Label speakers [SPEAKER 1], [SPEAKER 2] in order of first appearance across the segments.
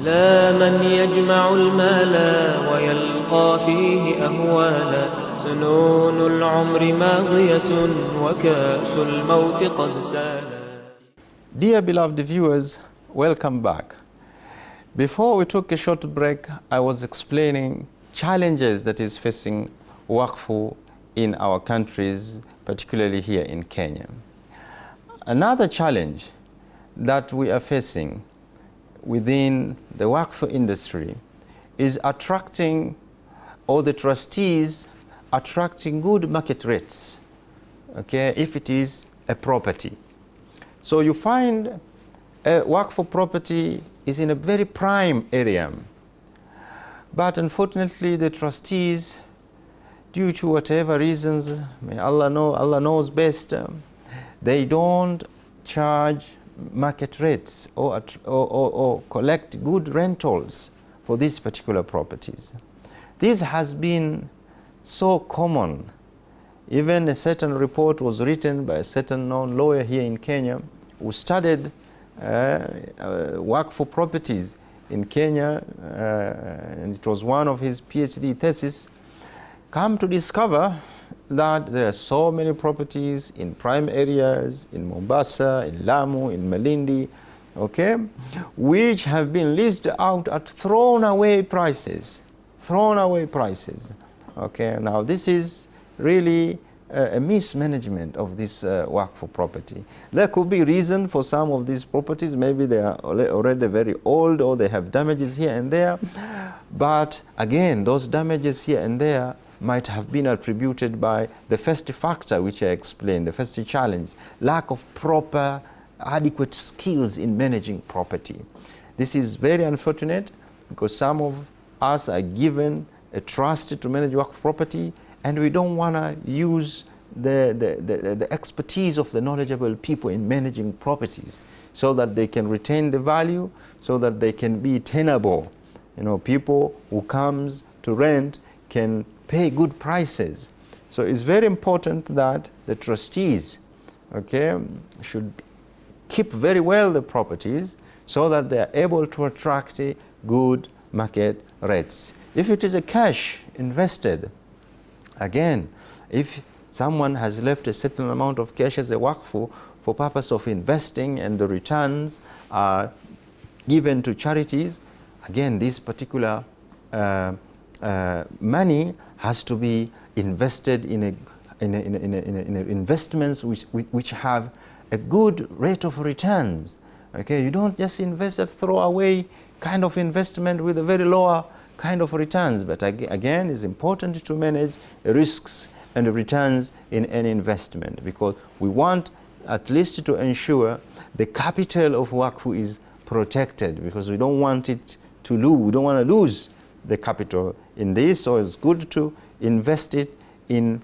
[SPEAKER 1] إلى من يجمع المال ويلقى فيه أهوالا سنون العمر ماضية وكأس الموت قد سالا.
[SPEAKER 2] Dear beloved viewers, welcome back. Before we took a short break, I was explaining challenges that is facing Waqf in our countries, particularly here in Kenya. Another challenge that we are facing within the Waqf industry is attracting, or the trustees attracting good market rates, okay, if it is a property. So you find a Waqf property is in a very prime area, but unfortunately the trustees, due to whatever reasons, may Allah know, Allah knows best, they don't charge market rates or collect good rentals for these particular properties. This has been so common. Even a certain report was written by a certain known lawyer here in Kenya who studied Waqf properties in Kenya, and it was one of his PhD thesis, come to discover that there are so many properties in prime areas, in Mombasa, in Lamu, in Malindi, okay, which have been leased out at thrown away prices, okay. Now this is really a mismanagement of this Waqf property. There could be reason for some of these properties, maybe they are already very old or they have damages here and there, but again, those damages here and there might have been attributed by the first factor which I explained, the first challenge, lack of proper, adequate skills in managing property. This is very unfortunate because some of us are given a trust to manage Waqf property, and we don't want to use the expertise of the knowledgeable people in managing properties so that they can retain the value, so that they can be tenable. You know, people who comes to rent can pay good prices. So it's very important that the trustees, okay, should keep very well the properties so that they are able to attract good market rates. If it is a cash invested, again, if someone has left a certain amount of cash as a Waqf for purpose of investing and the returns are given to charities, again, this particular money has to be invested in investments which have a good rate of returns. Okay, you don't just invest at throwaway kind of investment with a very lower kind of returns. But again, it's important to manage risks and returns in any investment, because we want at least to ensure the capital of Waqf is protected, because we don't want it to lose. We don't want to lose the capital in this, so it's good to invest it in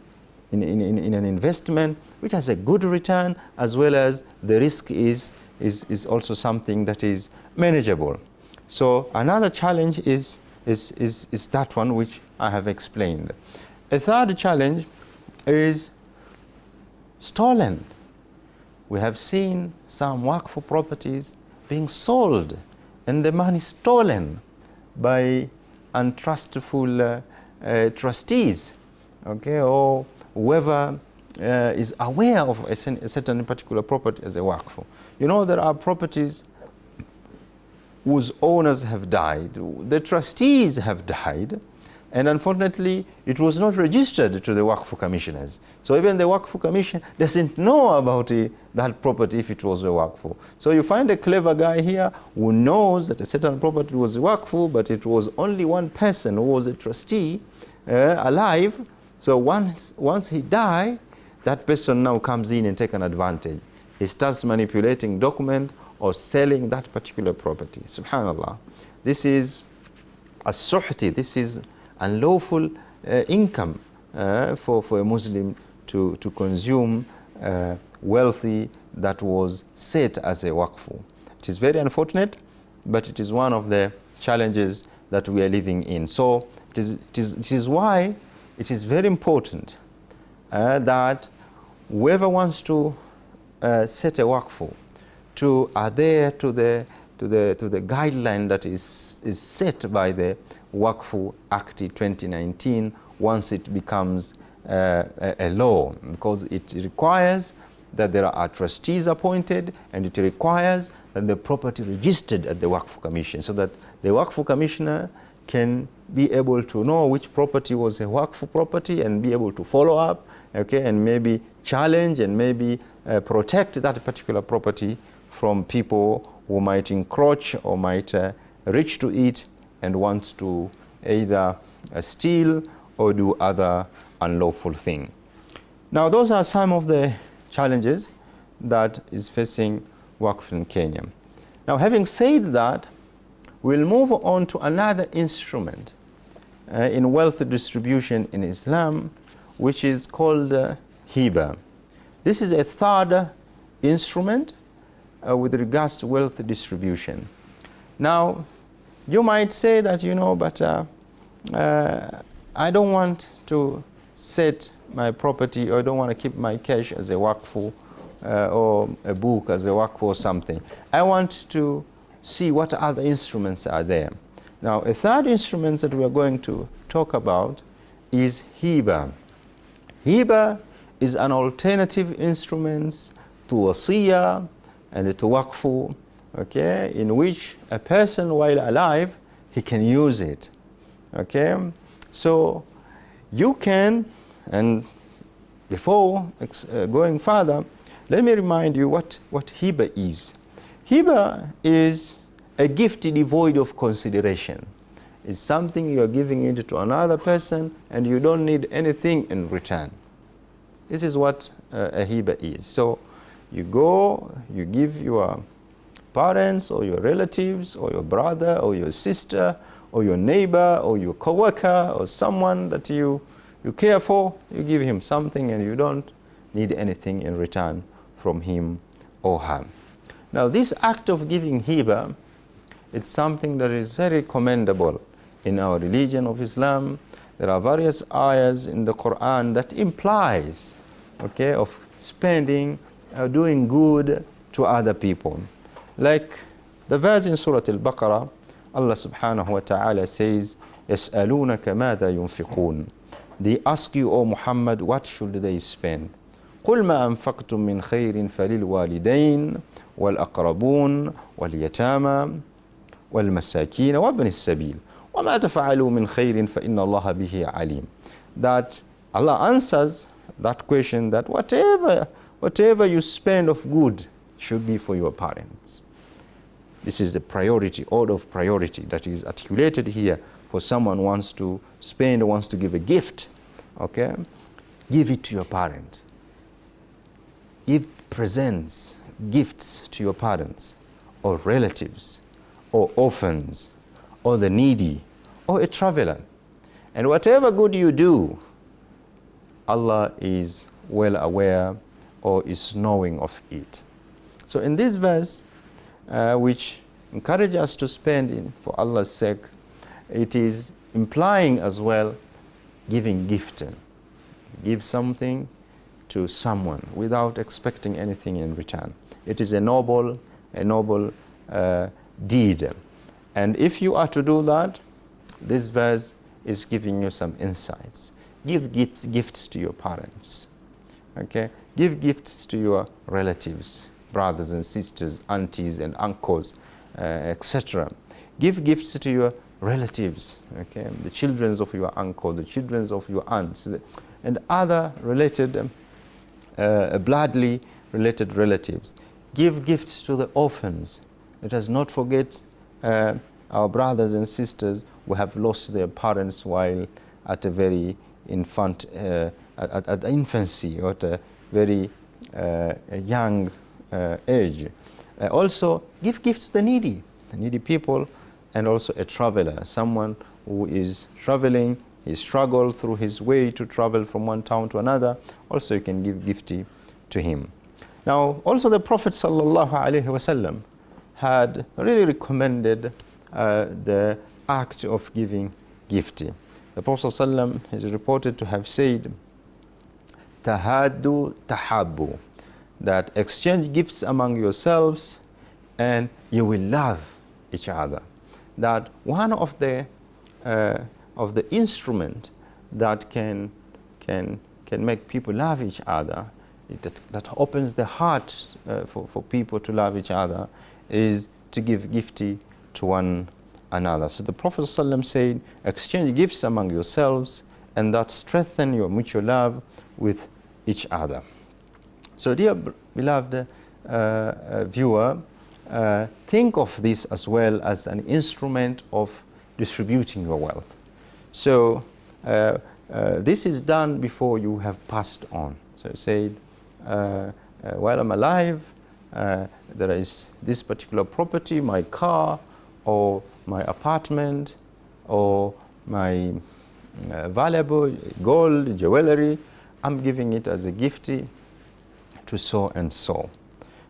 [SPEAKER 2] an investment which has a good return, as well as the risk is also something that is manageable. So another challenge is that one which I have explained. A third challenge is stolen. We have seen some Waqf properties being sold and the money stolen by untrustful trustees, okay, or whoever is aware of a certain particular property as a Waqf. You know, there are properties whose owners have died, the trustees have died, and unfortunately it was not registered to the Waqf commissioners. So even the Waqf commission doesn't know about that property if it was a Waqf. So you find a clever guy here who knows that a certain property was a Waqf, but it was only one person who was a trustee alive. So once he died, that person now comes in and takes an advantage. He starts manipulating document or selling that particular property. Subhanallah. This is a suhti, this is unlawful income for a Muslim to consume wealthy that was set as a Waqf. It is very unfortunate, but it is one of the challenges that we are living in. So it is why it is very important that whoever wants to set a Waqf to adhere to the the guideline that is set by the Waqf Act 2019 once it becomes a law, because it requires that there are trustees appointed, and it requires that the property registered at the Waqf Commission, so that the Waqf Commissioner can be able to know which property was a Waqf property and be able to follow up, okay, and maybe challenge and maybe protect that particular property from people who might encroach or might reach to it and want to either steal or do other unlawful thing. Now, those are some of the challenges that is facing Waqf in Kenya. Now, having said that, we'll move on to another instrument in wealth distribution in Islam, which is called hiba. This is a third instrument with regards to wealth distribution. Now, you might say that, but I don't want to set my property, or I don't want to keep my cash as a waqf or a book as a waqf or something. I want to see what other instruments are there. Now, a third instrument that we are going to talk about is hiba. Hiba is an alternative instrument to wasiyah and to waqf, okay, in which a person while alive, he can use it, okay? So you can, and before going further, let me remind you what hiba is. Hiba is a gift devoid of consideration. It's something you're giving it to another person and you don't need anything in return. This is what a hiba is. So you go, you give your parents or your relatives or your brother or your sister or your neighbor or your co-worker or someone that you care for, you give him something and you don't need anything in return from him or her. Now, this act of giving hiba, it's something that is very commendable in our religion of Islam. There are various ayahs in the Quran that implies, okay, of spending, doing good to other people. Like the verse in Surah Al-Baqarah, Allah subhanahu wa ta'ala says, يَسْأَلُونَكَ مَاذَا يُنْفِقُونَ. They ask you, O Muhammad, what should they spend? قُلْ مَا أَنفَقْتُم مِّنْ خَيْرٍ فَلِلْوَالِدَيْنِ وَالْأَقْرَبُونَ وَالْيَتَامَى وَالْمَسَاكِينَ وَابْنِ السَّبِيلِ وَمَا تَفْعَلُوا مِنْ خَيْرٍ فَإِنَّ اللَّهَ بِهِ عَلِيمٌ. That Allah answers that question, that whatever you spend of good should be for your parents. This is the priority, order of priority that is articulated here for someone wants to spend, wants to give a gift, okay? Give it to your parent. Give presents, gifts to your parents or relatives or orphans or the needy or a traveler. And whatever good you do, Allah is well aware or is knowing of it. So in this verse, which encourages us to spend for Allah's sake, it is implying as well giving gift. Give something to someone without expecting anything in return. It is a noble deed. And if you are to do that, this verse is giving you some insights. Give gifts to your parents. Okay? Give gifts to your relatives, brothers and sisters, aunties and uncles, etc. Give gifts to your relatives, okay? The children of your uncle, the children of your aunts, and other related, bloodly related relatives. Give gifts to the orphans. Let us not forget our brothers and sisters who have lost their parents while at a very at infancy or at a very young age. Also, give gifts to the needy people, and also a traveler, someone who is traveling, he struggled through his way to travel from one town to another. Also, you can give gift to him. Now, also the Prophet ﷺ had really recommended the act of giving gift. The Prophet ﷺ is reported to have said, "Tahaddu tahabbu," that exchange gifts among yourselves and you will love each other. That one of the instrument that can make people love each other, that opens the heart for people to love each other, is to give gift to one another. So the Prophet ﷺ said, exchange gifts among yourselves, and that strengthen your mutual love with each other. So dear beloved viewer, think of this as well as an instrument of distributing your wealth. So this is done before you have passed on. So say, while I'm alive, there is this particular property, my car, or my apartment, or my valuable gold, jewelry, I'm giving it as a gift to so and so.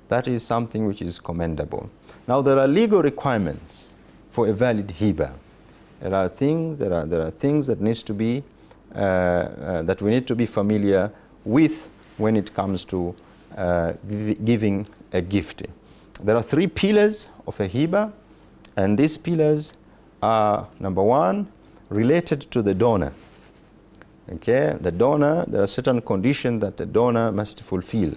[SPEAKER 2] That is something which is commendable. Now there are legal requirements for a valid hiba. There are things that needs to be that we need to be familiar with when it comes to giving a gift. There are 3 pillars of a hiba, and these pillars are, number 1, related to the donor. Okay, the donor, there are certain conditions that the donor must fulfill,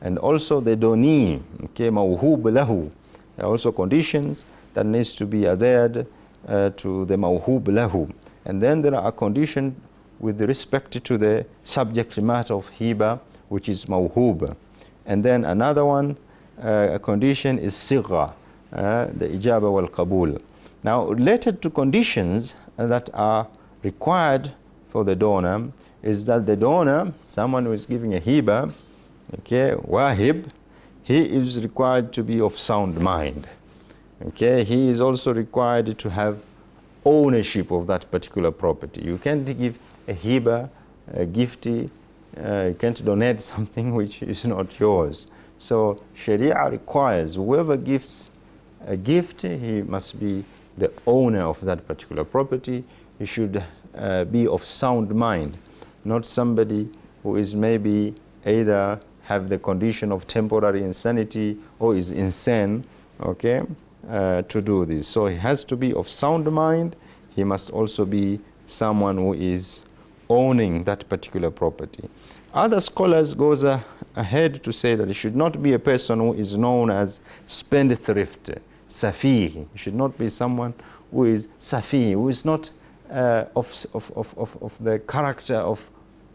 [SPEAKER 2] and also the donee, okay, mawhub lahu. There are also conditions that needs to be adhered to the mawhub lahu, and then there are conditions with respect to the subject matter of hiba, which is mawhub, and then another one, a condition is sigha, the ijaba wal qabul. Now, related to conditions that are required for the donor is that the donor, someone who is giving a hiba, okay, wahib, he is required to be of sound mind. Okay, he is also required to have ownership of that particular property. You can't give a hiba, a gifty, you can't donate something which is not yours. So Sharia requires whoever gives a gift, he must be the owner of that particular property. He should be of sound mind, not somebody who is maybe either have the condition of temporary insanity or is insane, okay, to do this. So he has to be of sound mind. He must also be someone who is owning that particular property. Other scholars goes ahead to say that it should not be a person who is known as spendthrift, safih. It should not be someone who is safih, who is not of the character of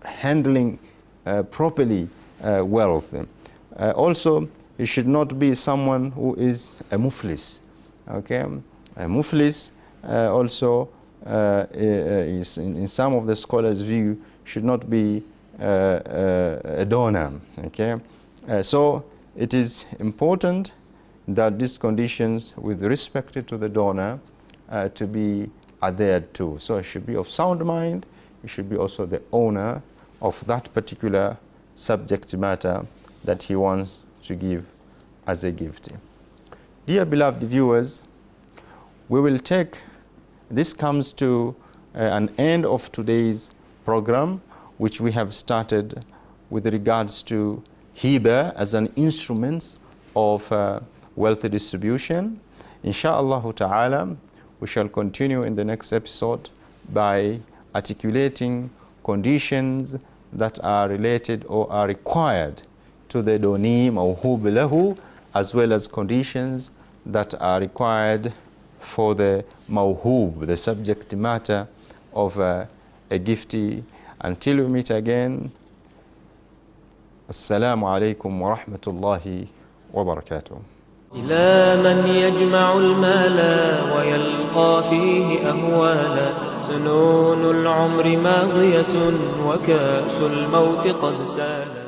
[SPEAKER 2] handling properly wealth. Also, it should not be someone who is a muflis. Okay, a muflis also is in some of the scholars' view should not be a donor. Okay, so it is important that these conditions with respect to the donor to be adhered to. So it should be of sound mind. It should be also the owner of that particular subject matter that he wants to give as a gift. Dear beloved viewers, we will take, this comes to an end of today's program, which we have started with regards to hiba as an instrument of wealth distribution. Insha'Allah ta'ala, we shall continue in the next episode by articulating conditions that are related or are required to the doni mawhub lahu, as well as conditions that are required for the mawhub, the subject matter of a giftee. Until we meet again, Assalamu alaikum wa rahmatullahi wa barakatuh.
[SPEAKER 1] إلى من يجمع المال ويلقى فيه أهوالا سنون العمر ماضية وكأس الموت قد سالا